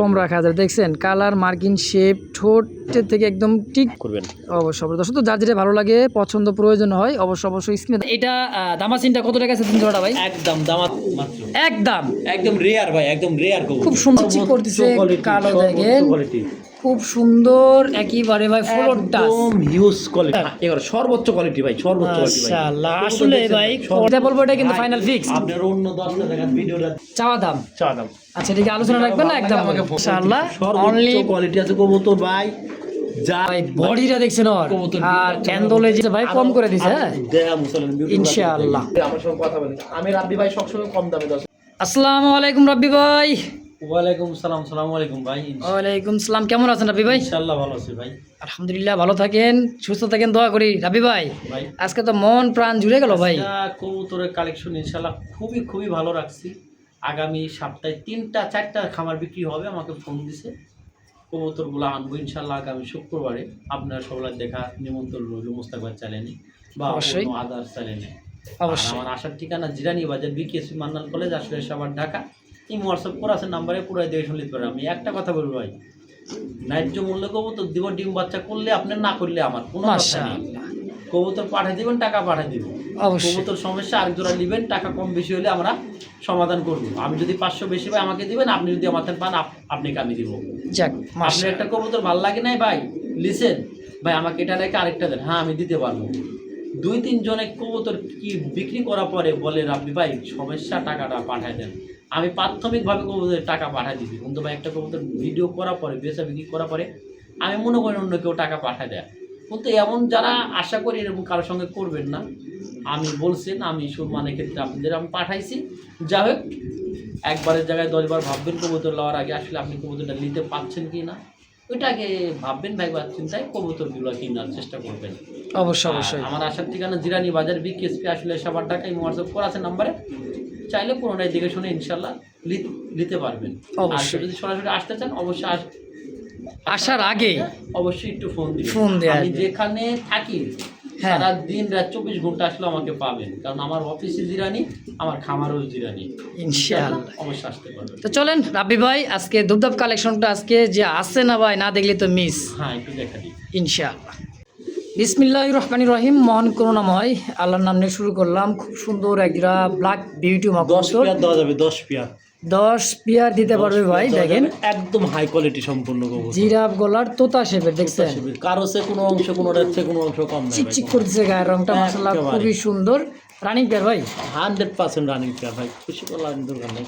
কম রাখা যায়। দেখছেন কালার, মার্কিং, শেপ, ঠোঁটের থেকে একদম ঠিক করবেন। অবশ্যই দর্শক, তো যার যেটা ভালো লাগে, পছন্দ প্রয়োজন হয়, অবশ্যই স্ক্রিনে। এটা দামাসিনটা কত টাকা আছে জোড়াটা ভাই? একদম দামাত মাত্র, একদম রেয়ার ভাই, একদম রেয়ার। খুব সুন্দর চিক করতেছে, কালো দেখেন, খুব সুন্দর একেবারে ভাই, ফ্লোরটা একদম হিউজ কোয়ালিটি, এবারে সর্বোচ্চ কোয়ালিটি ভাই, সর্বোচ্চ কোয়ালিটি ভাই। মাশাআল্লাহ, আসলে ভাই কথা বলবো, এটা কিন্তু ফাইনাল ফিক্স। আপনার অন্য 10টা টাকা ভিডিওটা চাওয়া দাম। আচ্ছা ঠিক আছে, আলোচনা রাখবেন না একদম। মাশাআল্লাহ, অনলি কোয়ালিটি আছে কবুতর ভাই। যা ভাই বডিটা দেখছেন ওর, আর ক্যান্ডলে যে ভাই কম করে দিছে। হ্যাঁ ইনশাআল্লাহ। আমার সঙ্গে কথা বলেন, আমি রাব্বি ভাই সবসময় কম দামে দাও। আসসালামু আলাইকুম রাব্বি ভাই। ওয়ালাইকুম সালাম। আসসালামু আলাইকুম ভাই। ওয়ালাইকুম সালাম, কেমন আছেন রাব্বি ভাই? ইনশাআল্লাহ ভালো আছি ভাই। আলহামদুলিল্লাহ, ভালো থাকেন, সুস্থ থাকেন, দোয়া করি। রাব্বি ভাই আজকে তো মন প্রাণ জুড়ে গেল ভাই। কবুতরের কালেকশন ইনশাআল্লাহ খুবই ভালো রাখছি। আগামী সপ্তাহে 3টা 4টা খামার বিক্রি হবে, আমাকে ফোন দিছে। কবুতরগুলো আনবো ইনশাআল্লাহ আগামী শুক্রবারে। আপনারা সবাই দেখা নিমন্ত্রণ রইল মুস্তাকবাদ চ্যানেলে বা আদার্স চ্যানেলে। অবশ্যই আমার আসার ঠিকানা জিরানি বাজার, বিকেএসপি মান্নান কলেজ, আসলে সবার ঢাকা। এই হোয়াটসঅ্যাপ করা আছে নাম্বারে পুরো দেখে শুনতে পারেন। আমি একটা কথা বলবো ভাই, ন্যায্য মূল্য কবুতর দিব, ডিম বাচ্চা করলে আপনার, না করলে আমার কোনো কথা নেই। কবুতর পাঠিয়ে দিবেন, টাকা পাঠিয়ে দিব। কবুতর সমস্যা আরেক জোড়া নেবেন, টাকা কম বেশি হলে আমরা সমাধান করবো। আমি যদি 500 বেশি পাই আমাকে দিবেন, আপনি যদি আমার পান আপনাকে আমি দিব। আপনার একটা কবুতর ভালো লাগে নাই ভাই, লিসেন ভাই, আমাকে এটা রেখে আরেকটা দেন, হ্যাঁ আমি দিতে পারবো। 2-3 জনে কবুতর কি বিক্রি করার পরে বলে রাব্বি ভাই সমস্যা, টাকাটা পাঠায় দেন। আমি প্রাথমিকভাবে কবুতরের টাকা পাঠাই দিবি, কিন্তু ভাই একটা কবুতর ভিডিও করার পরে, বেচা বিক্রি করার পরে আমি মনে করি অন্য কেউ টাকা পাঠায় দেয়। কিন্তু এমন যারা আশা করি এরকম কারোর সঙ্গে করবেন না। আমি বলছেন, আমি সম্মানের ক্ষেত্রে আপনাদের আমি পাঠাইছি। যা হোক, একবারের জায়গায় 10 বার ভাববেন কবুতর লওয়ার আগে, আসলে আপনি কবুতরটা নিতে পারছেন কি না ওইটাকে ভাববেন, ভাই চিন্তায় কবুতরগুলো কেনার চেষ্টা করবেন। অবশ্যই আমার আসার ঠিকানা জিরানি বাজার, বিকেএসপি, আসলে সবার ঢাকায় হোয়াটসঅ্যাপ করা আছে নাম্বারে। চাইলে পুরোটাই দেখে শুনে ইনশাল্লাহ নিতে পারবেন। আর যদি সরাসরি আসতে চান অবশ্যই আসার আগে অবশ্যই একটু ফোন দিন। আমি যেখানে থাকি সারা দিন রাত 24 ঘন্টা আসলে আমাকে পাবেন, কারণ আমার অফিসে জিরানি, আমার খামারও জিরানি। ইনশাআল্লাহ অবশ্যই আসতে পারবেন। তো চলেন রাব্বি ভাই, আজকে দুবদাব কালেকশনটা আজকে যে আসছে না ভাই, না দেখলে তো মিস। হ্যাঁ একটু দেখা দিই ইনশাআল্লাহ। বিসমিল্লাহির রহমানির রহিম, মহান করুণাময় আল্লাহর নাম নিয়ে শুরু করলাম। খুব সুন্দর একটা ব্ল্যাক বিউটি মাকবুতর। 10 পেয়ার দেওয়া যাবে, 10 পেয়ার দিতে পারবে ভাই। দেখেন একদম হাই কোয়ালিটি সম্পূর্ণ কবুতর, জিরাফ গলার, তোতা শেপের। দেখছেন কারো সে কোনো অংশ, কোনোটার চেয়ে কোনো অংশ কম না। চিকচিক করতেছে গায়ের রংটা, মাশাআল্লাহ খুবই সুন্দর। রানিং পেয়ার ভাই, 100% রানিং পেয়ার ভাই, খুশি করলাম দরকার নাই।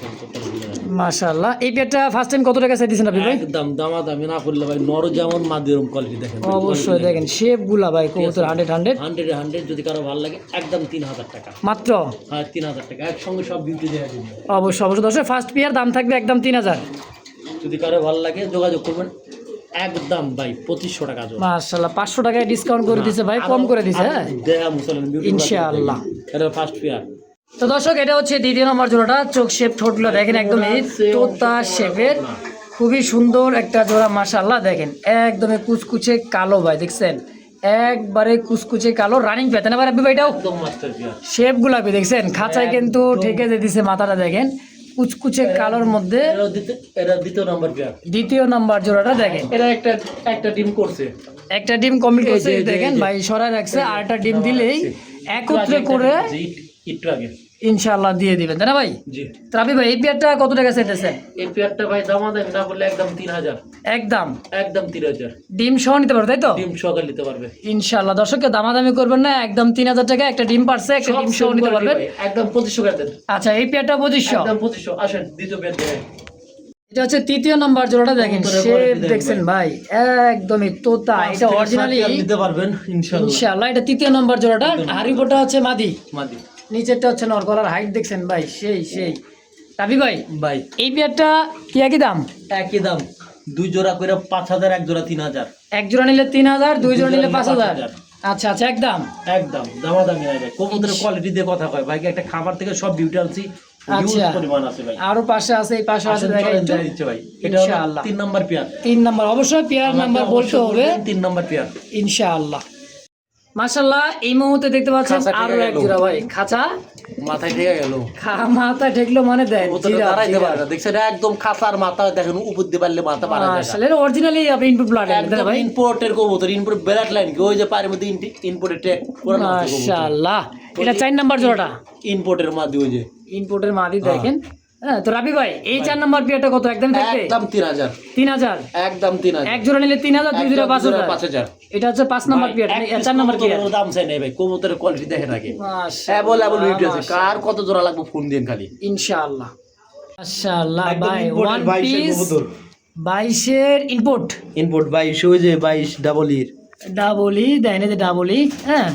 মাশাআল্লাহ। এই পেয়ারটা ফার্স্ট টাইম কত টাকা চাইতেছেন আপনি ভাই? একদম দামাদামি না করলে ভাই, নর যেমন মাদিরম কোয়ালিটি দেখেন। অবশ্যই দেখেন শেপগুলা ভাই, কবুতর 100 যদি কারো ভালো লাগে একদম 3000 টাকা মাত্র। হ্যাঁ 3000 টাকা একসঙ্গে সব বিউটি দেখা দিন। অবশ্যই দর্শক, ফার্স্ট পেয়ার দাম থাকবে একদম 3000। যদি কারো ভালো লাগে যোগাযোগ করবেন, একদম ভাই 2500 টাকা। মাশাআল্লাহ 500 টাকায় ডিসকাউন্ট করে দিয়েছে ভাই, কম করে দিয়েছে। হ্যাঁ ইনশাআল্লাহ। এটা ফার্স্ট পেয়ার। তো দর্শক, এটা হচ্ছে দ্বিতীয় নম্বর জোড়াটা। চোখ শেপ, ঠোঁটগুলো দেখেন একদমই তোতা শেপের, খুবই সুন্দর একটা জোড়া। মাশাআল্লাহ দেখেন একদমই কুচকুচে কালো ভাই, দেখছেন একবারে কুচকুচে কালো। রানিং পেতে না ভাই রাব্বি ভাইটাও একদম মাস্টার পেয়ার। শেপগুলা দেখছেন খাঁচায় কিন্তু ঠেকে দিয়েছে, মাথাটা দেখেন কুচকুচে কালোর মধ্যে। এটা দ্বিতীয় নাম্বার পেয়ার। দ্বিতীয় নাম্বার জোড়াটা দেখেন, এটা একটা ডিম করছে, একটা ডিম কমপ্লিট করছে। দেখেন ভাই সরাই রাখছে, আর একটা ডিম দিলেই একত্রে করে একটু আগে ইনশাআল্লাহ দিয়ে দিবেন, তাই না ভাই? জি। রাব্বি ভাই এই পেয়ারটা কত টাকা চাইতেছেন? এই পেয়ারটা ভাই দামাদামি না বললে একদম 3000। একদম 3000। ডিম সহ নিতে পারবে তাই তো? ডিম সহ নিতে পারবে ইনশাআল্লাহ। দর্শককে দামাদামি করবেন না, একদম 3000 টাকা একটা ডিম পারছে, একটা ডিম সহ নিতে পারবেন। একদম 2500 করে দেন। আচ্ছা এই পেয়ারটা 2500। একদম 2500। আসেন দ্বিতীয় পেয়ার দেখেন। এটা হচ্ছে তৃতীয় নাম্বার জোড়াটা। দেখেন শেপ দেখছেন ভাই, একদমই তোতা। এটা অরিজিনালি নিতে পারবেন ইনশাআল্লাহ। ইনশাআল্লাহ এটা তৃতীয় নাম্বার জোড়াটা। হারিবোটা হচ্ছে মাদি, মাদি। নিচেরটা হচ্ছে নর। গলার হাইট দেখছেন ভাই, সেই রাব্বি ভাই এই পেয়ারটা কি একই দাম? একই দাম, 2 জোড়া করে 5000, এক জোড়া 3000। এক জোড়া নিলে 3000, 2 জোড়া নিলে 5000। আচ্ছা একদম দামাদামি নাই ভাই। কবুতরের কোয়ালিটি দিয়ে কথা কয় ভাই, একটা খাবার থেকে সব বিউটি আনছি। আচ্ছা পরিমাণ আছে ভাই, আরো পাশে আছে, এই পাশে আছে, দেখাই দিচ্ছে ভাই। এটা ইনশাআল্লাহ 3 নাম্বার পেয়ার। 3 নাম্বার, অবশ্যই পেয়ার নাম্বার বলতে হবে। 3 নাম্বার পেয়ার ইনশাআল্লাহ। মাশাআল্লাহ এই মুহূর্তে দেখতে পাচ্ছেন খাঁচা আরো ঠেকে এক গেল। জোড়া ভাই খাঁচা মাথায় ঠেকে গেল, মাথা ঠেকলো মানে দেন কবুতরটা দাঁড়াইতে পারে না, দেখছেন একদম খাঁচার মাথা দেখেন উপর দিয়ে পারলে মাথা পারা যায় না। মাশাআল্লাহ এটা অরিজিনালি আপনি ইনপুট ব্লাড একদম ভাই ইম্পোর্টের কবুতর, ইম্পোর্ট ব্লাড লাইন কি ওই যে পায়ের মধ্যে ইম্পোর্টের ট্যাগ করে না কবুতর, মাশাআল্লাহ এটা 4 নাম্বার জোড়াটা ইম্পোর্টের মাদি ওই যে ইনপুটের মাদি দেখেন। হ্যাঁ তো রাবি ভাই এই 4 নাম্বার পেয়ারটা কত একদম থাকবে একদম 3000, 3000 একদম 3000, এক জোড়া নিলে 3000 দুই জোড়া 5000 5000। এটা হচ্ছে 5 নাম্বার পেয়ার 4 নাম্বার পেয়ার কবুতরের দাম চাই নাই ভাই, কবুতরের কোয়ালিটি দেখেন আগে। মাশাআল্লাহ অ্যাভেলেবল ভিডিও আছে, কার কত জোড়া লাগবে ফোন দিন খালি। ইনশাআল্লাহ মাশাআল্লাহ একদম ভাই imported ওয়ান 22 এর পিস কবুতর। 22 এর ইনপুট ইম্পোর্ট 22 ওই যে 22 ডাবল ইর ডাবলি দেয়নি যে ডাবলি হ্যাঁ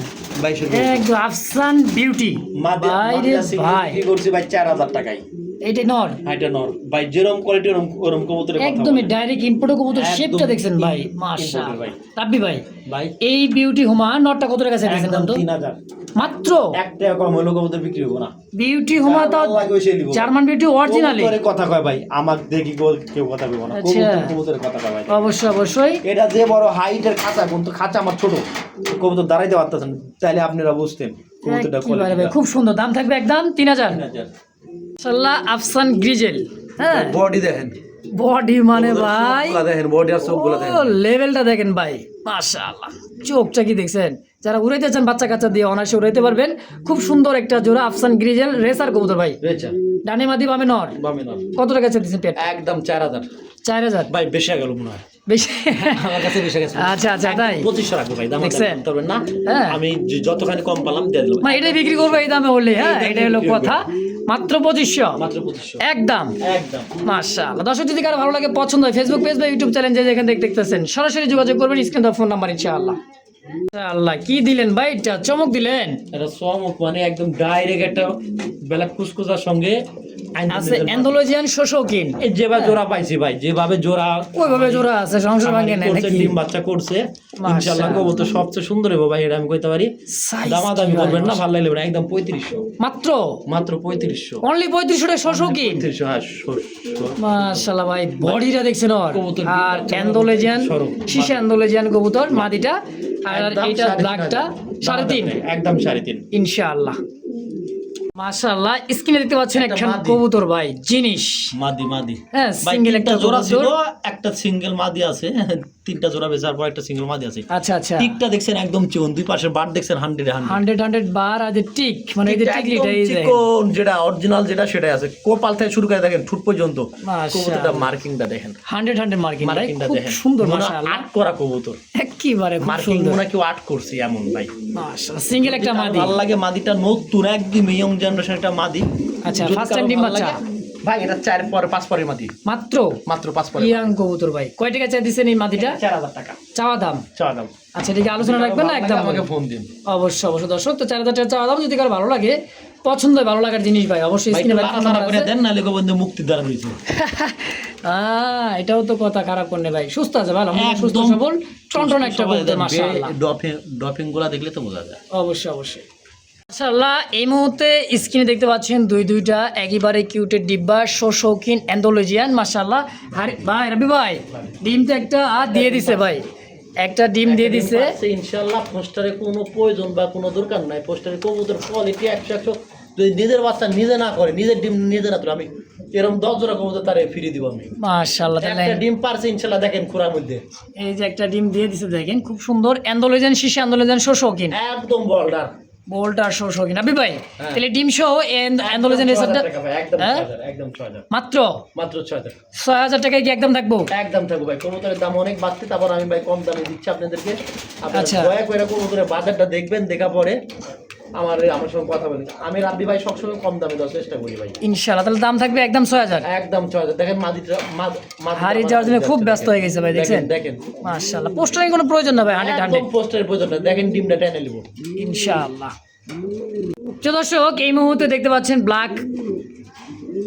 22 এর একদম আফসান বিউটি মাদি বাইরে ভাই কি করছি ভাই 4000 টাকায়। এইটা নর এটা নর ভাই, যেরকম কোয়ালিটি ওরকম কবুতরের কথা একদমই বলে। ডাইরেক্ট ইম্পোর্ট কবুতর একদম শেপটা দেখছেন ভাই imported মাশাআল্লাহ ভাই। রাব্বি ভাই ভাই এই বিউটি হুমা নটটা কত টাকা চাইছেন দাম তো 3000, মাত্র এক টাকা কম হলো কবুতর বিক্রি হবে না। বিউটি হুমা তো ভালো লাগে ওই সেই নিবো। জার্মান বিউটি অরিজিনালি কবুতরের কথা কয় ভাই, আমার দেখি কেউ কথা কইব না, আচ্ছা। কবুতরের কথা কয় ভাই। অবশ্যই অবশ্যই এটা যে বড় হাইটের খাঁচা, কিন্তু খাঁচা আমার ছোট, কবুতর দাঁড়াইতে পারতেছেন, তাইলে আপনারা বুঝতেন কবুতরটা একেবারে ভাই কোয়ালিটি। খুব সুন্দর দাম থাকবে একদম 3000 মাশাআল্লাহ আফসান গ্রিজেল হ্যাঁ বডি দেখেন, বডি মানে ভাই সবগুলা দেখেন, বডি আর সবগুলা দেখেন। ও লেভেলটা দেখেন ভাই মাশাআল্লাহ চোখটা কি দেখছেন যারা উড়াইতে চান বাচ্চা কাচ্চা দিয়ে অনায়াসে উড়াইতে পারবেন খুব সুন্দর একটা জোড়া আফসান গ্রিজেল রেসার কবুতর ভাই রেচা ডানে মাদি বামে নর বামে নর, কত টাকা চাইছেন পেট একদম 4000 4000 ভাই, বেশি গেল মনে হয় বেশি আমার কাছে বেশি গেছে। আচ্ছা আচ্ছা তাই 2500 রাখবো ভাই, দাম দেখছেন? করবেন না, হ্যাঁ। আমি যতখানি কম পেলাম দিয়ে দিলাম। মানে এটাই বিক্রি করবো এই দামে হলে হ্যাঁ এই দামে এটা হলো বিক্রি কথা মাত্র 2500 মাত্র 2500 একদম একদম। মাশাআল্লাহ দর্শক যদি কারো ভালো লাগে পছন্দ হয় ফেসবুক পেজ বা ইউটিউব চ্যানেল যে যেখানে দেখতেছেন সরাসরি যোগাযোগ করবেন স্ক্রিন ফোন নাম্বার ইনশাআল্লাহ। আল্লাহ কি দিলেন ভাই এটা চমক দিলেন এটা চমক মানে একদম ডাইরেক্ট একটা বেলা কুসকুসার সঙ্গে আছে অ্যান্ডোলজিয়ান শোষকিন এই যেভাবে জোড়া পাইছি ভাই, যেভাবে জোড়া ওইভাবে জোড়া আছে সংসার ভাঙে নাই করছে, নাকি ডিম বাচ্চা করছে, মাশাআল্লাহ। ইনশাআল্লাহ কবুতর সবচেয়ে সুন্দর হবে ভাই, এটা আমি কইতে পারি। Size দামাদামি কি ভাই, করবেন না, ভালো লাগবে না, একদম 3500 মাত্র মাত্র 3500 অনলি 3500 টাকা শোষকিন 3500 হ্যাঁ মাশাআল্লাহ ভাই বডিটা দেখছেন ওর কবুতর আর অ্যান্ডোলজিয়ান সরব। শিশা অ্যান্ডোলজিয়ান কবুতর মাদিটা আর একদম এইটা 3.5 ব্ল্যাকটা 3.5 একদম 3.5 ইনশাআল্লাহ মাশাআল্লাহ স্ক্রিনে দেখতে পাচ্ছেন একটা একটা মাদি। কবুতর ভাই জিনিস মাদি মাদি হ্যাঁ ভাই সিঙ্গেল একটা একটা জোড়া ছিল, কবুতর একটা সিঙ্গেল মাদি আছে, তিনটা জোড়া বেচার পর একটা সিঙ্গেল মাদি আছে। আচ্ছা আচ্ছা টিকটা দেখছেন একদম চিকন, দুই পাশের বার দেখছেন 100 100 বার আর যে টিক মানে এই যে টিকলিটা এই যে চিকন, যেটা অরিজিনাল যেটা সেটাই আছে, কোপাল থেকে শুরু করে দেখেন ঠুট পর্যন্ত মাশাআল্লাহ। কবুতরটা মার্কিংটা দেখেন, 100 মার্কিং ভাই মার্কিংটা খুব দেখেন, সুন্দর মনে হয় মাশাআল্লাহ আট করা কবুতর, একেবারে খুব মার্কিং সুন্দর মনে হয় কেউ আট করছে এমন ভাই। মাশাআল্লাহ সিঙ্গেল একটা মাদি ভালো লাগে মাদিটা, নতুন একদম ইয়ং জেনারেশন একটা মাদি। আচ্ছা যদি ফার্স্ট কারো টাইম ডিম ভালো বাচ্চা লাগে, ভাই এটা 4 পরে 5 পরের মাদি, মাত্র মাত্র 5 পরে ইয়াং কবুতর ভাই কয় টাকা চাই দিছেন এই মাদিটা 4000 টাকা চাওয়া দাম চাওয়া দাম। আচ্ছা ঠিক আছে আলোচনা রাখবেন না একদম আমাকে ফোন দিন অবশ্যই অবশ্যই দর্শক তো 4000 টাকা চাওয়া দাম যদি কারো ভালো লাগে পছন্দ হয় ভালো লাগার জিনিস ভাই অবশ্যই ভাই, স্ক্রিনে একটু লাড়াচাড়া করে দেন, নাহলে গোবিন্দ মুক্তি দ্বারা রয়েছে। এটাও তো কথা খারাপ করনে ভাই সুস্থ আছে ভালো সুস্থ একদম সবল টনটন একটা কবুতর মাশাআল্লাহ ড্রপিং গুলা দেখলে তো বোঝা যায়। অবশ্যই অবশ্যই মাশাআল্লাহ এই মুহূর্তে স্ক্রিনে দেখতে পাচ্ছেন দুইটা একেবারে কিউটের ডিব্বা শৌখিন অ্যান্ডোলজিয়ান মাশাআল্লাহ ভাই রবি ভাই ডিম তো একটা দিয়ে দিছে ভাই একটা ডিম দিয়ে দিছে ইনশাআল্লাহ পোস্টারে কোনো প্রয়োজন বা কোনো দরকার নাই, পোস্টারে কবুতর কোয়ালিটি 100 যদি নিজের বাচ্চা নিজে না করে, নিজের ডিম নিজে না তুলে, আমি এরকম 10 জোড়া কবুতর তারে ফিরিয়ে দিব আমি। মাশাআল্লাহ তাহলে একটা ডিম পারছে ইনশাআল্লাহ, দেখেন খুরার মধ্যে এই যে একটা ডিম দিয়ে দিছে দেখেন খুব সুন্দর অ্যান্ডোলজিয়ান শিশু অ্যান্ডোলজিয়ান শৌখিন একদম বলডার বোল্টা শৌখিন আবি ভাই তাহলে ডিম সহ অ্যান্ডোলজিয়ান রেসারটা একদম 6000 মাত্র মাত্র 6000 6000 টাকায় কি একদম থাকবো একদম থাকবো ভাই। কবুতরের দাম অনেক বাড়ছে, তারপর আমি ভাই কম দামে দিচ্ছি আপনাদেরকে। আপনারা আচ্ছা। দয়া করে কবুতরের বাজারটা দেখবেন, দেখা পরে আমার সঙ্গে কথা বলেন। আমি রাব্বি ভাই সবসময় কম দামে দেওয়ার চেষ্টা করি ভাই। ইনশাআল্লাহ তাহলে দাম থাকবে একদম 6000 একদম 6000 দেখেন মাদিটা হারিয়ে যাওয়ার জন্য খুব ব্যস্ত হয়ে গেছে ভাই দেখছেন দেখেন মাশাআল্লাহ পোস্টারিং কোনো প্রয়োজন না ভাই 100 পোস্টারের প্রয়োজন না, দেখেন ডিমটা টেনে নিব ইনশাআল্লাহ। দর্শক এই মুহূর্তে দেখতে পাচ্ছেন ব্ল্যাক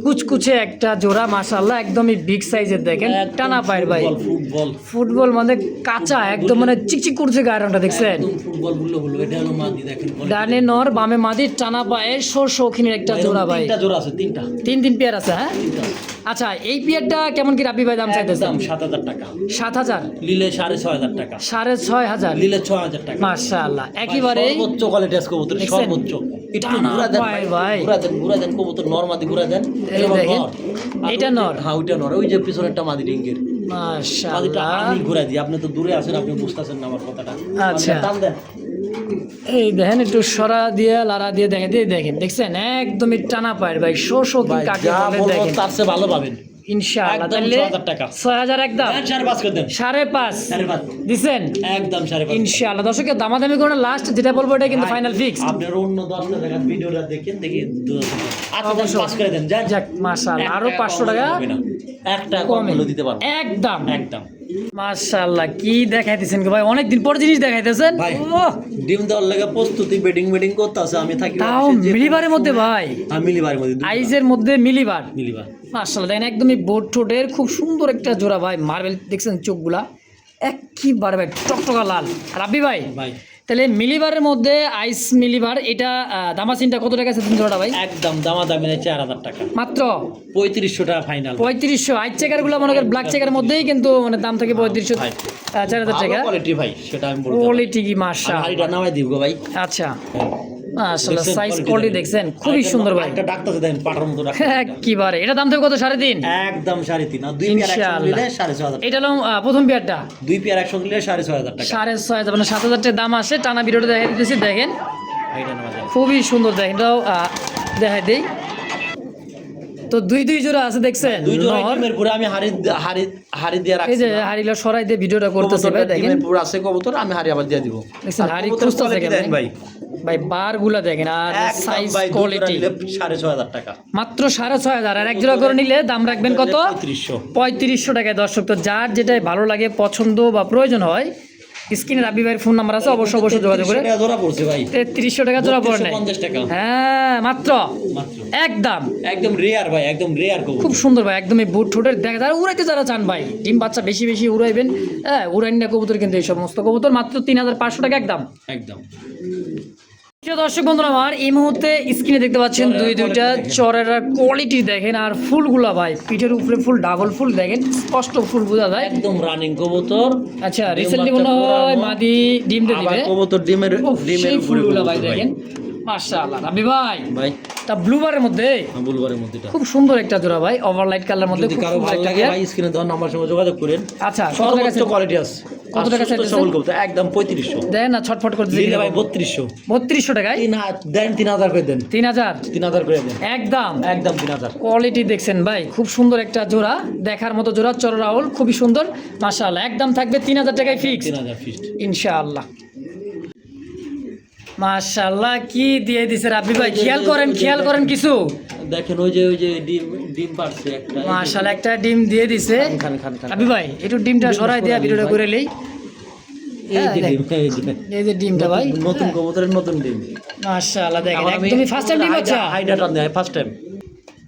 কুচকুচে একটা জোড়া মাশাআল্লাহ, একদমই বিগ সাইজের দেখেন, টানা পায়ের ভাই, ফুটবল ফুটবল মানে কাঁচা একদম, মানে চিকচিক করছে গায়রনটা দেখছেন। একদম ফুটবল বললো এটা হলো মাদি দেখেন ডানে নর বামে মাদি, টানা পায়ের শৌখিনের একটা জোড়া ভাই, তিনটা জোড়া আছে, তিনটা তিন পেয়ার আছে। হ্যাঁ আচ্ছা, এই পেয়ারটা কেমন কি রাব্বি ভাই দাম চাইতেছেন? দাম 7,000 টাকা, 7,000, নিলে 6,500 টাকা, 6,500, নিলে 6,000 টাকা। মাশাআল্লাহ, একেবারে সর্বোচ্চ কোয়ালিটি আছে কবুতর, দেখছেন? সর্বোচ্চ। একটু টানা ঘুরা দেন পায় ভাই, ভাই। ঘুরা দেন কবুতর, নরমাদি ঘুরা দেন। এই এটা দেখেন, নর। আর এটা নর। হ্যাঁ ওইটা নর, ওই যে পিছনেরটা মাদি ডিঙ্গের। মাদিটা মাশাআল্লাহ, আমি ঘুরা দিই, আপনি তো দূরে আছেন, আপনি বুঝতেছেন না আমার কথাটা। আচ্ছা। টান দেন। এই দেখেন, একটু সরা দিয়ে লারা দিয়ে দেখেন, দেখছেন একদমই টানা পায়ের ভাই, শো কি ভাই, কাকে যা বলে বলবো দেখেন তার চেয়ে ভালো পাবেন। ইনশাআল্লাহ। একদম তাহলে 6,000 টাকা। 6,000 একদম, দেন 5.5 করে দেন। 5.5 5.5 দিছেন একদম 5.5। ইনশাআল্লাহ। দর্শকের দামাদামি করে লাস্ট যেটা বলবো এটা কিন্তু ফাইনাল ফিক্স। আপনার অন্য 10টা টাকা ভিডিওটা দেখেন, দেখি আচ্ছা অবশ্যই। 5 করে দেন। যান যাক মাশাআল্লাহ, আরো 500 টাকা একটা কম হলো দিতে পারবো একদম। একদম। মাশাআল্লাহ, কি দেখাইতেছেন গো ভাই, অনেকদিন পর জিনিস দেখাইতেছেন। ভাই, ওহ, ডিম দেওয়ার লাগে প্রস্তুতি, বেডিং করতেছে, আমি থাকি তাও মিলিবারের মধ্যে ভাই, মিলিবারের মধ্যে আইজের মধ্যে মিলিবার। মিলিবার। মাশাআল্লাহ, দেখেন একদমই বোট ঠোঁটের খুব সুন্দর একটা জোড়া ভাই, মার্বেল দেখছেন চোখগুলা একেবারে ভাই টকটকা লাল। রাব্বি ভাই, ভাই তাহলে মিলিবারের মধ্যে আইস মিলিবার, এটা দামাসিনটা কত টাকা আছে জোড়াটা ভাই? একদম দামাদামি নেই 4,000 টাকা, মাত্র 3500 টাকা ফাইনাল। 3500। আইস চেকার গুলো মনে করেন ব্ল্যাক চেকার মধ্যেই কিন্তু মানে দাম থাকে 3500, ভাই। 4,000 টাকা। কোয়ালিটি ভাই, সেটা আমি বলবো। কোয়ালিটি কি মাশাআল্লাহ, হাড়িটা নামাই দিব গো ভাই। আচ্ছা মাশাআল্লাহ, দেখছেন সাইজ quality কোয়ালিটি দেখেন? দেখছেন খুবই সুন্দর ভাই, একটা ডাক্তার দেন পাটার মতো ডাক্তার। একেবারে। এটা দাম থেকে কত? 3.5 একদম 3.5। আর 2 পেয়ার একসঙ্গে ইনশাআল্লাহ। নিলে 6,500। এটা হলো প্রথম পেয়ারটা, 2 পেয়ার একসঙ্গে নিলে 6,500 টাকা। 6,500, মানে 7,000 টাকা দাম আসে। টানা ভিডিওটা দেখাই দিতেছি, দেখেন হাড়িটা নামা যায়। খুবই সুন্দর, দেখেন এটাও দেখাই দেই। তো দুই জোড়া আছে দেখছেন, দুই জোড়া নর। ডিমের পুরো আমি হাড়ি দিয়ে এই রাখছি। যে হাড়িলা সরাই দিয়ে ভিডিওটা করতেছে ভাই, দেখেন ডিমের পুরো আছে কবুতর, আমি হাড়ি আবার দিয়ে দিব। দেখছেন হাড়ি কবুতর খুঁজতেছে quality কেন দেন ভাই। ভাই, বার গুলা দেখেন আর একদম সাইজ ভাই, 2 জোড়া কোয়ালিটি নিলে 6,500 টাকা। মাত্র 6,500। আর এক জোড়া করে নিলে দাম রাখবেন কত? 3500। 3500 টাকায়। দর্শক, তো যার যেটাই ভালো লাগে, পছন্দ বা প্রয়োজন হয়, স্ক্রিনে রাব্বি ভাইয়ের ফোন নাম্বার আছে, অবশ্যই যোগাযোগ করে। 3300 টাকা জোড়া পড়ছে ভাই। 3300 টাকা জোড়া পড়ে নেয়। 3250 টাকা। হ্যাঁ মাত্র মাত্র। একদম। একদম রেয়ার ভাই, একদম রেয়ার কবুতর। খুব সুন্দর ভাই, একদমই বুট ঠোঁটের দেখা যায়। উড়াইতে যারা চান ভাই, ডিম বাচ্চা বেশি উড়াইবেন, হ্যাঁ উড়াইন না কবুতর, কিন্তু এই সমস্ত কবুতর মাত্র 3,500 টাকা একদম। একদম। প্রিয় দর্শক বন্ধুরা আমার, এই মুহূর্তে স্ক্রিনে দেখতে পাচ্ছেন দুইটা চরের কোয়ালিটি দেখেন, আর ফুলগুলা ভাই পিঠের উপরে ফুল, ডাবল ফুল দেখেন, স্পষ্ট ফুল বোঝা যায়। একদম রানিং কবুতর। আচ্ছা, ডিম রিসেন্টলি বাচ্চা মনে হয় করানো। মাদি ডিম দিয়ে আবার দিবে। কবুতর ডিমের উফ, সেই উপরে ফুলগুলা ভাই কবুতর দেখেন, মাশাআল্লাহ। রাব্বি ভাই, ভাই তা ব্লুবারের মধ্যে বুলবারের মধ্যেটা খুব সুন্দর একটা জোড়া ভাই, ওভারলাইট কালার মধ্যে যদি খুব কারো সুন্দর ভালো একটা লাগে পেয়ার। ভাই স্ক্রিনে দেওয়ার নাম্বার সঙ্গে যোগাযোগ করেন। আচ্ছা, কত টাকা সর্বোচ্চ কোয়ালিটি আছে। কত টাকা সুস্থ চাইতেছেন? সবল কবুতর একদম 3500। দেন না, ছটফট করে দিলে দিলে ভাই 3200। 3200 টাকায় দেন 3000 করে দেন। 3,000 3000 করে দেন। একদম। একদম 3000। কোয়ালিটি দেখছেন ভাই, খুব সুন্দর একটা জোড়া, দেখার মতো জোড়া, চড়াউল খুবই সুন্দর মাশাআল্লাহ। একদম থাকবে 3,000 টাকায় ফিক্স 3000 ফিক্সড। ইনশাআল্লাহ। মাশাআল্লাহ, কি দিয়ে দিছে রাব্বি ভাই, খেয়াল করেন কিছু। দেখেন ওই যে ডিম পারছে একটা। মাশাআল্লাহ, একটা ডিম দিয়ে দিছে খান। রাব্বি ভাই, একটু ডিমটা সরাই দিয়া ভিডিওটা করে লই। এই যে ডিম, এই যে ডিমটা ভাই, নতুন কবুতরের নতুন ডিম। মাশাআল্লাহ দেখেন, একদমই ফার্স্ট টাইম ডিম বাচ্চা। হাইডা টান দেয় ফার্স্ট টাইম।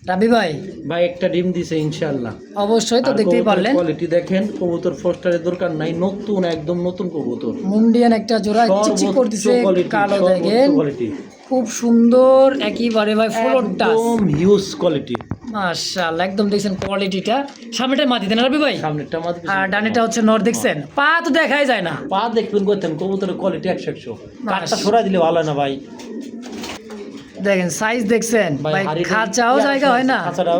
রাব্বি ভাই ভাই একটা ডিম দিছে ইনশাআল্লাহ। অবশ্যই তো দেখতেই পারলেন, কোয়ালিটি দেখেন, কবুতর ফস্টারের দরকার নাই, নতুন একদম নতুন কবুতর। মুন্ডিয়ান একটা জোড়া, চিকচিক করতেছে কালো দেখেন, কোয়ালিটি খুব সুন্দর একেবারে ভাই, ফ্লোর টাচ, একদম হিউজ কোয়ালিটি। মাশাআল্লাহ, একদম দেখছেন কোয়ালিটিটা। সামনেটা মাটি দেন রাব্বি ভাই, সামনেরটা মাদি, আর ডানেটা হচ্ছে নর দেখছেন, পা তো দেখাই যায় না। পা দেখবেন করতেন, কবুতরের কোয়ালিটি 100 কাটটা সরাই দিলে ভালো হয় না ভাই। দেখেন সাইজ দেখছেন ভাই, খাঁচাও জায়গা হয় না। খাঁচাটাও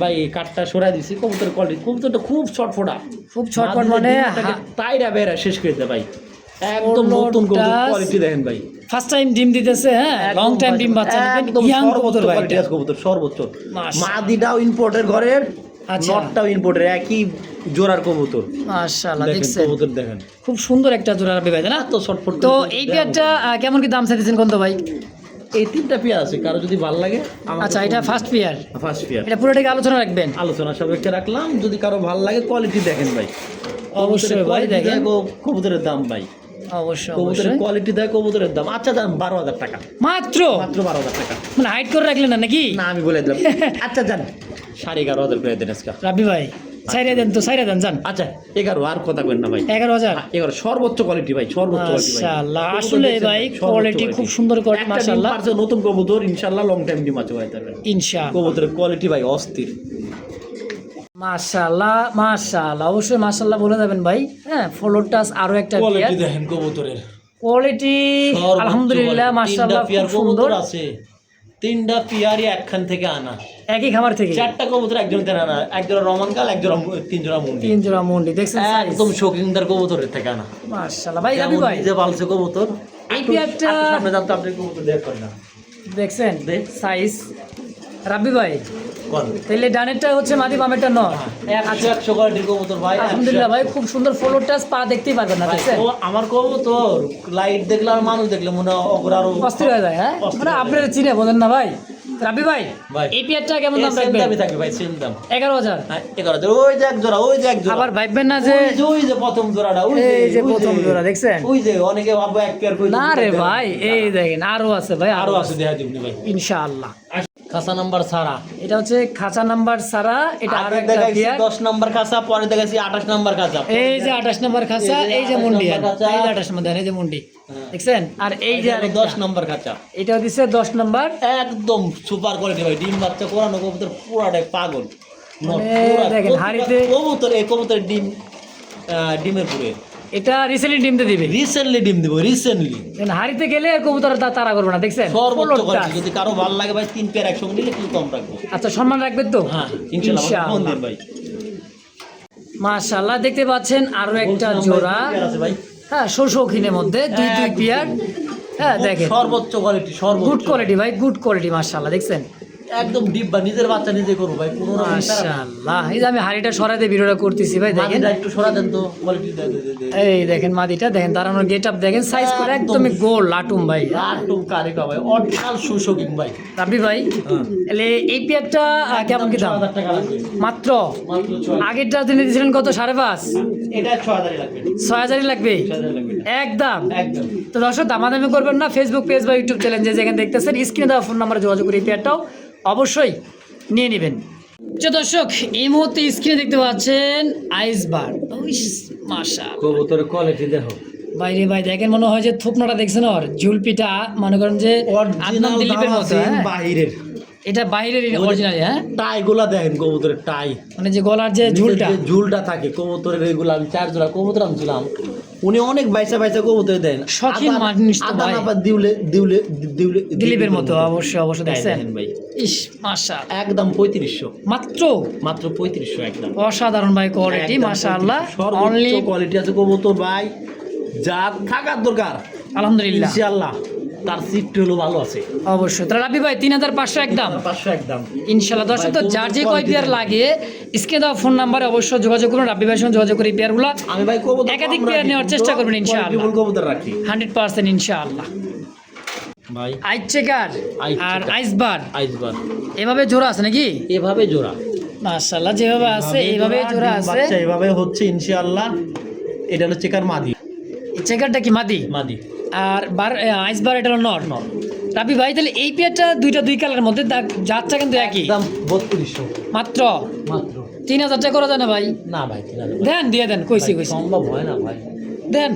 ভাই কাটটা সরাই দিছি, কবুতরের কোয়ালিটি, কবুতরটা খুব ছটফটা, খুব ছটফট, মানে তাইরা বেরা শেষ করে দেয় ভাই। একদম নতুন কবুতর কোয়ালিটি দেখেন ভাই, ফার্স্ট টাইম ডিম দিতেছে, হ্যাঁ লং টাইম ডিম বাচ্চা নেবেন, একদম ইয়াং সর্বোচ্চ কবুতর ভাই কোয়ালিটি এটা। আছে কবুতর সর্বোচ্চ। মাশাআল্লাহ। মাদিটাও ইম্পোর্টের ঘরের, আচ্ছা। নটটাও ইম্পোর্টের, একই জোড়ার কবুতর। মাশাআল্লাহ দেখেন দেখছেন, কবুতর দেখেন, খুব সুন্দর একটা জোড়া রাব্বি ভাই, তাই না? এত ছটফট। তো এই পেয়ারটা কেমন কি দাম চাইতেছেন কোন তো ভাই? এই 3টা পেয়ার আছে, কারো যদি ভালো লাগে। আচ্ছা, এটা ফার্স্ট পেয়ার, ফার্স্ট পেয়ার এটা পুরোটাকে আলোচনা রাখবেন। আলোচনা সাপেক্ষে রাখলাম, যদি কারো ভালো লাগে কোয়ালিটি দেখেন ভাই। অবশ্যই ভাই দেখেন, কবুতরের দাম ভাই, অবশ্যই কবুতরের অবশ্যই। কোয়ালিটি দেয়, কবুতরের দাম। আচ্ছা যান 12,000 টাকা, মাত্র মাত্র 12,000 টাকা। মানে হাইট করে রাখলেন না নাকি? না আমি বলে দিলাম। আচ্ছা যান 11,500 করে দেন আজকে। রাব্বি ভাই ছাইরে দেন তো, ছাইরে দেন জান। আচ্ছা 11 আর কথা কইন না ভাই। 11,000 11 সর্বোচ্চ কোয়ালিটি ভাই, সর্বোচ্চ কোয়ালিটি ভাই। মাশাআল্লাহ, আসলে ভাই কোয়ালিটি খুব সুন্দর কোয়ালিটি মাশাআল্লাহ। মাশাআল্লাহ নতুন কবুতর ইনশাআল্লাহ লং টাইম ডিম আছে ভাই তার। ইনশাআল্লাহ কবুতরের কোয়ালিটি ভাই অস্থির। মাশাআল্লাহ মাশাআল্লাহ, অবশ্যই মাশাআল্লাহ বলে যাবেন ভাই। হ্যাঁ ফলোর টাচ আরো একটা কোয়ালিটি দেখেন কবুতরের, কোয়ালিটি আলহামদুলিল্লাহ মাশাআল্লাহ খুব সুন্দর আছে। 3টা পিয়ারই একখান থেকে আনা, একই খামার থেকে 4টা কবুতর একজন থেকে আনা, এক জোড়া রমান কাল, এক জোড়া 3 জোড়া মুন্ডি, 3 জোড়া মুন্ডি দেখছেন একদম শৌখিনদার কবুতরের থেকে আনা মাশাআল্লাহ। ভাই রাব্বি ভাই যে পালছে কবুতর এই পেয়ারটা সামনে যান তো আপনি কবুতর দেখেন না দেখছেন সাইজ। রাব্বি ভাই কোন তাহলে ডানেরটা হচ্ছে মাদি, বামেরটা নর। 100 কোয়ালিটির কবুতর ভাই। আলহামদুলিল্লাহ ভাই খুব সুন্দর ফলোর টাচ, পা দেখতেই পারবেন না দেখছেন। ও আমার কবুতর লাইট দেখলে আর মানুষ দেখলে মনে হয় ওগুলো আরো অস্থির হয়ে যায়। হ্যাঁ মানে আপনারা চিনে বোঝেন না ভাই। রাব্বি ভাই ভাই এই পেয়ারটা কেমন দাম সেম রাখবেন? দামই থাকবে ভাই, সেম দাম 11,000। হ্যাঁ 11,000। ওই যে এক জোড়া, ওই যে এক জোড়া, আবার ভাববেন না যে ওই যে প্রথম জোড়াটা, ওই এই যে ওই প্রথম জোড়া দেখছেন। ওই যে অনেকে ভাববে এক পেয়ার কই না রে ভাই, এই দেখেন আরো আছে ভাই, আরো আছে দেখা দিবনি ভাই ইনশাআল্লাহ। খাসা নাম্বার সারা, এটা হচ্ছে খাঁচা নাম্বার সারা, এটা আরো আগে একটা দেখাইছি পেয়ার। 10 নাম্বার খাসা, পরে দেখাইছি 28 নাম্বার খাসা। এই যে 28 নাম্বার খাঁচা, এই যে 28 মুন্ডি, নাম্বার খাঁচা। এই যে 28 নাম্বার, এই যে মুন্ডি দেখছেন। আর এই যে আরেকটা 10 নাম্বার খাঁচা, এটা দিছে 10 নাম্বার। একদম সুপার কোয়ালিটি ভাই। ডিম বাচ্চা করানো কবুতর পুরাটাই পাগল। মানে দেখেন হাড়িতে কবুতর, এই কবুতরের ডিম ডিমের পুরে এটা রিসেন্টলি ডিম দিয়ে দিবে, রিসেন্টলি ডিম দিব, রিসেন্টলি হাড়িতে গেলে কবুতর তাড়া করবে না দেখছেন। সর্বোচ্চ ফলোর কোয়ালিটি। টাচ। যদি কারো ভালো লাগে ভাই 3 পেয়ার একসঙ্গে নিলে একটু কম রাখবো। আচ্ছা সম্মান রাখবেন তো? হ্যাঁ ইনশাআল্লাহ ফোন ইনশাআল্লাহ। দিন ভাই। মাশাআল্লাহ দেখতে পাচ্ছেন আরো একটা জোড়া। পেয়ার আছে ভাই, হ্যাঁ শৌখিনের মধ্যে দুই পেয়ার। হ্যাঁ দেখেন সর্বোচ্চ কোয়ালিটি, সর্বোচ্চ গুড কোয়ালিটি ভাই, গুড কোয়ালিটি মাশাআল্লাহ দেখছেন। একদম ডিব্বা, নিজের বাচ্চা নিজে করবো ভাই, কোনো রকম প্যারা নাই। মাশাআল্লাহ, এই যে আমি হাড়িটা সরাতে ভিডিওটা করতেছি ভাই দেখেন। মাদিটা একটু সরা দেন তো, কোয়ালিটি দে। এই দেখেন মাদিটা দেখেন, দাঁড়ানোর গেট আপ দেখেন, সাইজ করে একদমই গোল লাটুম ভাই। লাটুম কারিকা ভাই, অরিজিনাল সুশোকিং ভাই। রাব্বি ভাই তাহলে এই পেয়ারটা কেমন কি দাম? 6,000 টাকা লাগবে মাত্র? মাত্র 6,000। আগেরটা তিনি দিয়েছিলেন কত? 5.5? এটা 6,000 লাগবে, 6,000 লাগবে 6,000 লাগবে একদম। একদম। তো দর্শক দামাদামি করবেন না, ফেসবুক পেজ বা ইউটিউব চ্যানেল যেখানে দেখতেছেন স্ক্রিনে দেওয়া ফোন নাম্বারে যোগাযোগ করে এই পেয়ারটাও অবশ্যই নিয়ে নেবেন। যে দর্শক এই মুহূর্তে স্ক্রিনে দেখতে পাচ্ছেন আইসবার। মাশাআল্লাহ কবুতরের কোয়ালিটি দেখো বাইরে ভাই দেখেন, মনে হয় যে থুপনাটা দেখছেন ওর ঝুলপিটা, মনে করেন যে আদনান দিলীপের মতো। হ্যাঁ? বাহিরের এটা বাইরের অরিজিনাল। হ্যাঁ টাই গুলা দেখেন কবুতরের টাই, মানে যে গলার যে ঝুলটা, যে ঝুলটা থাকে কবুতরের, এগুলো আমি 4 জোড়া কবুতর আনছিলাম, উনি অনেক বাইসা কবুতর দেন। শখিন মানুষ তো ভাই, দিলীপের মতো। অবশ্যই অবশ্যই দেখছেন ভাই। ইস মাশাআল্লাহ একদম 3500, মাত্র 3500 একদম অসাধারণ ভাই কোয়ালিটি মাশাআল্লাহ। অনলি সর্বোচ্চ কোয়ালিটি আছে কবুতর ভাই, যা থাকার দরকার আলহামদুলিল্লাহ ইনশাআল্লাহ তার সিফট হলো ভালো আছে। অবশ্যই। তাহলে রাব্বি ভাই 3,500 একদম 500 একদম ইনশাআল্লাহ। দর্শক তো যার যে কয় পেয়ার লাগে স্ক্রিনে দেওয়া ফোন নাম্বারে অবশ্যই যোগাযোগ করুন, রাব্বি ভাইয়ের সঙ্গে যোগাযোগ করে এই পেয়ারগুলো আমি ভাই কবুতর একাধিক পেয়ার নেওয়ার চেষ্টা করবেন ইনশাআল্লাহ, কবুতর রাখি 100% ইনশাআল্লাহ। ভাই। আইস চেকার আর আইসবার আইসবার এভাবে জোড়া আছে নাকি? এভাবে জোড়া মাশাআল্লাহ যেভাবে আছে এইভাবে জোড়া আছে। বাচ্চা এভাবে হচ্ছে ইনশাআল্লাহ। এটা হলো চেকার মাদি, এই চেকারটা কি মাদি? মাদি। আর আইসবার এটা হলো নর। রাব্বি ভাই তাহলে এই পেয়ারটা দুই কালারের মধ্যে যাচ্ছে কিন্তু একই দাম 3200 মাত্র। মাত্র 3,000 টাকা করা যায় না ভাই? না ভাই 3000 দেন দিয়ে দেন, কইছি সম্ভব হয় না ভাই। দেন।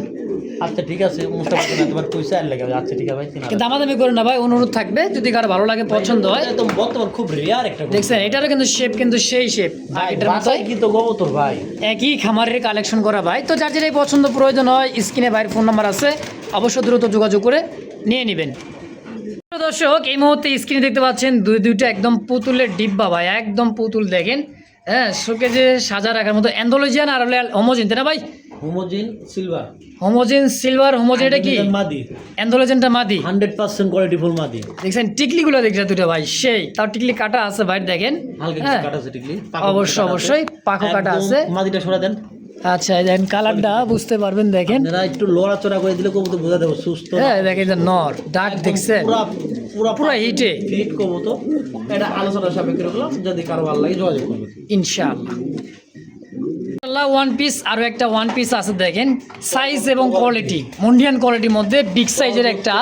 আচ্ছা ঠিক আছে, মুস্তাফা তোমার পয়সা আর লাগে। আচ্ছা ঠিক আছে ভাই 3000। কিন্তু দামাদামি করেন না ভাই, অনুরোধ থাকবে যদি কারো ভালো লাগে পছন্দ হয়। একদম বর্তমান খুব রেয়ার একটা কবুতর। দেখছেন এটারও কিন্তু শেপ কিন্তু সেই শেপ ভাই এটার মতোই বাসায় কি তো কবুতর ভাই, একই খামারের কালেকশন করা ভাই। তো যার যেটাই পছন্দ প্রয়োজন হয় স্ক্রিনে ভাইয়ের ফোন নাম্বার আছে, অবশ্যই দ্রুত যোগাযোগ করে নিয়ে নেবেন। দর্শক এই মুহূর্তে স্ক্রিনে দেখতে পাচ্ছেন দুইটা একদম পুতুলের ডিব্বা ভাই, একদম পুতুল দেখেন। হ্যাঁ শোকেজে সাজা রাখার মতো অ্যান্ডোলজিয়ান আর হোমোজিন, তাই না ভাই? হোমোজিন সিলভার, হোমোজিন সিলভার। হোমোজিন এটা কি? মাদি। অ্যান্ডোলজিনটা মাদি, 100% কোয়ালিটি ফুল মাদি। দেখছেন টিকলিগুলো দেখছেন দুটো ভাই সেই, তাও টিকলি কাটা আছে ভাই দেখেন। হালকা হ্যাঁ কিছু কাটা আছে টিকলি, অবশ্যই পাখো কাটা আছে। মাদিটা সরা দেন। আচ্ছা এই দেখেন কালারটা বুঝতে পারবেন দেখেন। আপনারা একটু লড়াচড়া করে দিলে কবুতর বোঝা দেবো সুস্থ। হ্যাঁ দেখেন যে নর ডাক দেখছেন পুরা হিটে ফিট কবুতর। এটা আলোচনা সাপেক্ষে রাখলাম, যদি কারো ভালো লাগে যোগাযোগ করবেন ইনশাআল্লাহ। ওয়ান পিস আরো একটা ওয়ান পিস আছে দেখেন, সাইজ এবং কোয়ালিটি মুন্ডিয়ান কোয়ালিটির মধ্যে বিগ সাইজের একটা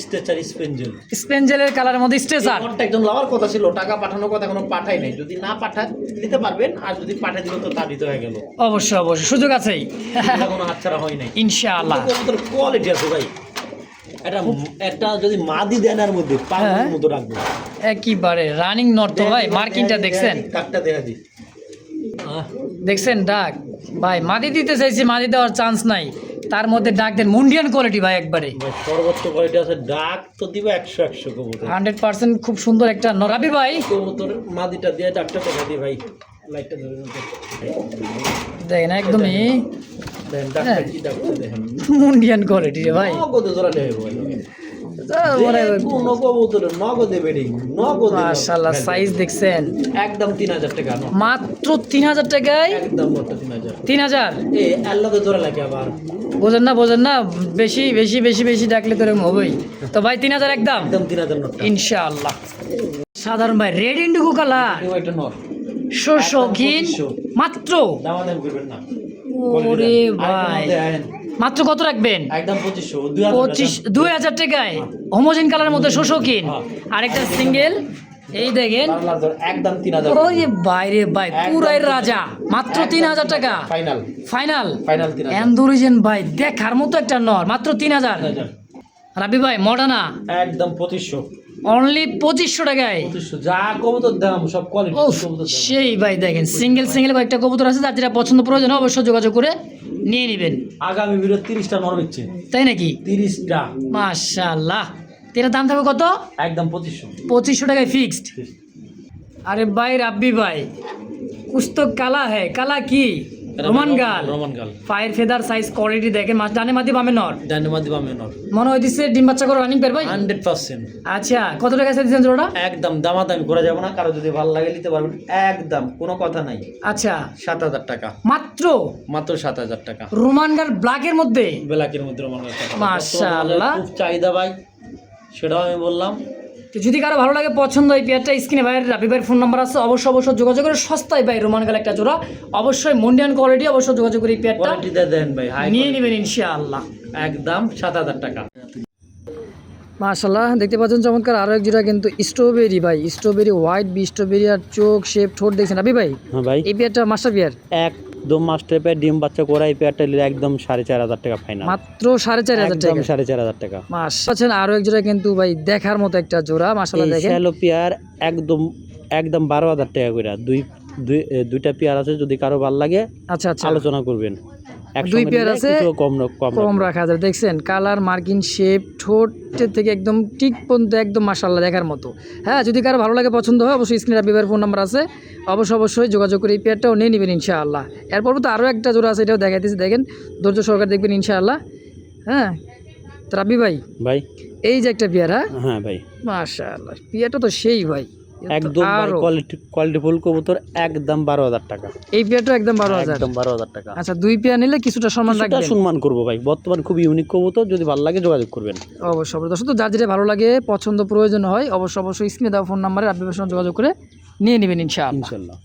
স্ট্রেচার স্পেঞ্জেল। স্পেঞ্জেলের কালারের মধ্যে স্ট্রেচার। কোনটা একদম লাভার কথা ছিল, টাকা পাঠানোর কথা এখনো পাঠাই নাই, যদি না পাঠান দিতে পারবেন, আর যদি পাঠিয়ে দিল তো তা দিতে হয়ে গেল। অবশ্যই অবশ্যই সুযোগ আছেই এটা কোনো হাতছাড়া হয় নাই ইনশাআল্লাহ। কবুতর কোয়ালিটি আছে ভাই, এটা একটা যদি মাদি দেনার মধ্যে পাগলের মতো রাখবো একেবারে রানিং নট তো ভাই, মার্কিংটা দেখছেন, কাকটা দেখা দি দেখছেন ডাক ভাই, মাদি দিতে চাইছি, মাদি দেওয়ার চান্স নাই, তার মধ্যে ডাক দেন মুন্ডিয়ান কোয়ালিটি ভাই একবারে ভাই সর্বোচ্চ কোয়ালিটি আছে, ডাক তো দিবে 100 কবুতর 100% খুব সুন্দর একটা নরাবি ভাই। কবুতর মাদিটা দিয়ে ডাকটা দেখা দি ভাই, লাইটটা ধরে দেখেন একদমই দেন ডাকটা কি ডাকটা দেখেন মুন্ডিয়ান কোয়ালিটি রে ভাই। নগদে জোড়া নেবে ভাই, কোনো কবুতর নগদে বেডিং, নগদে মাশাআল্লাহ সাইজ দেখছেন, একদম 3000 টাকা মাত্র 3000 টাকায়, একদম মাত্র 3000। 3000 এ আল্লাহতে জোড়া লাগে আবার, বোঝেন না, বেশি বেশি বেশি বেশি ডাকলে তো এরকম হবেই। তো ভাই 3000 একদম একদম 3000 নোট ইনশাআল্লাহ। সাধারণ ভাই রেড ইন্ডিগো কালার এও একটা নোট শৌখিন মাত্র, দামাদাম করবেন না। ওরে ভাই আরেকটা মাত্র কত রাখবেন? একদম 2500 2000 টাকায় হোমোজেন কালারের মধ্যে শৌখিন, আরেকটা সিঙ্গেল এই দেখেন, একদম 3000 ওই যে বাইরে ভাই পুরাই রাজা, মাত্র 3000 টাকা ফাইনাল ফাইনাল। ফাইনাল 3000 এন্ডোরিজেন ভাই দেখার মতো একটা নর, মাত্র 3000। রাবি ভাই মডানা একদম 2500 অনলি 2500 টাকায়। 2500 যা কবুতর দাম সব কোয়ালিটি ও কবুতর দাম। সেই ভাই দেখেন সিঙ্গেল কয়েকটা কবুতর আছে, যার যেটা পছন্দ প্রয়োজন হয় অবশ্যই যোগাযোগ করে নিয়ে নেবেন। আগামী ভিডিও 30টা নর বিচ্ছে, তাই নাকি? 30টা মাশাআল্লাহ। এটার দাম থাকবে কত? একদম 2500 2500 টাকায় ফিক্সড। আরে ভাই রাব্বি ভাই कुछ तो काला है, काला की রোমান গাল, পায়ের ফেদার সাইজ কোয়ালিটি দেখেন, মাছ ডানে মাদি বামে নর, ডানে মাদি বামে নর, মনে হইতেছে ডিম বাচ্চা করে রানিং পেয়ার ভাই 100%। আচ্ছা কত টাকা আছে দিয়েছেন জোড়াটা? একদম দামাদামি করা যাবে না, কারো যদি ভালো লাগে নিতে পারবেন, একদম কোনো কথা নাই। আচ্ছা 7000 টাকা মাত্র, মাত্র 7000 টাকা রোমান গাল ব্ল্যাকের মধ্যে, ব্ল্যাকের মধ্যে রোমান গাল। মাশাআল্লাহ খুব চাহিদা ভাই, সেটাও আমি বললাম। তো যদি কারো ভালো লাগে পছন্দ এই পেয়ারটা, স্ক্রিনে ভাইয়ের রাবি ভাইয়ের ফোন নাম্বার আছে, অবশ্যই যোগাযোগ করে সস্তায় ভাই রোমান গাল একটা জোড়া, অবশ্যই মুন্ডিয়ান কোয়ালিটি, অবশ্যই যোগাযোগ করে এই পেয়ারটা কোয়ালিটিটা দেন ভাই, হাই নিয়ে নেবেন ইনশাআল্লাহ। একদম 7000 টাকা। মাশাআল্লাহ দেখতে পাচ্ছেন চমৎকার আরো এক জোড়া কিন্তু স্ট্রবেরি ভাই, স্ট্রবেরি হোয়াইট বি স্ট্রবেরি আর চোখ শেপ ঠোঁট দেখছেন রাবি ভাই। হ্যাঁ ভাই, এই পেয়ারটা মাস্টার পেয়ার, একদম মাস্টার পেয়ার, ডিম বাচ্চা করা এই পেয়ারটা নিলে একদম 4500 টাকা ফাইনাল, মাত্র 4500 টাকা, 4500 টাকা। মাশাআল্লাহ আরো এক জোড়া কিন্তু ভাই দেখার মতো একটা জোড়া, মাশাআল্লাহ দেখেন শ্যালো পেয়ার একদম 12000 টাকা করে, দুইটা পেয়ার আছে, যদি কারো ভালো লাগে আচ্ছা আচ্ছা আলোচনা করবেন। দুই পেয়ার আছে, কম রাখা যাবে। দেখছেন কালার মার্কিং শেপ ঠোঁটের থেকে একদম ঠিক পর্যন্ত একদম মাশাআল্লাহ দেখার মতো। হ্যাঁ যদি কারো ভালো লাগে পছন্দ হয় অবশ্যই স্ক্রিনে রাবি ভাইয়ের ফোন নাম্বার আছে, অবশ্যই যোগাযোগ করে এই পেয়ারটাও নিয়ে নেবেন ইনশাআল্লাহ। এরপর তো আরও একটা জোড়া আছে, এটাও দেখাইতেছি, দেখেন ধৈর্য সহকারে দেখবেন ইনশাআল্লাহ। হ্যাঁ তো রাবি ভাই এই যে একটা পেয়ার, হ্যাঁ ভাই মাশাআল্লাহ পেয়ারটা তো সেই ভাই একদম কোয়ালিটি ফুল কবুতর, একদম 12000 টাকা। এই পেয়ারটা একদম 12000 টাকা। আচ্ছা দুই পেয়ার নিলে কিছুটা সম্মান রাখবেন, সম্মান করবো ভাই, বর্তমান খুব ইউনিক কবুতর, যদি ভালো লাগে যোগাযোগ করবেন অবশ্যই। দর্শক তো যার যেটা ভালো লাগে পছন্দ প্রয়োজন হয় অবশ্যই স্ক্রিনে দেওয়া ফোন নাম্বারে রাব্বি ভাইয়ের সঙ্গে যোগাযোগ করে নিয়ে নেবেন ইনশাআল্লাহ।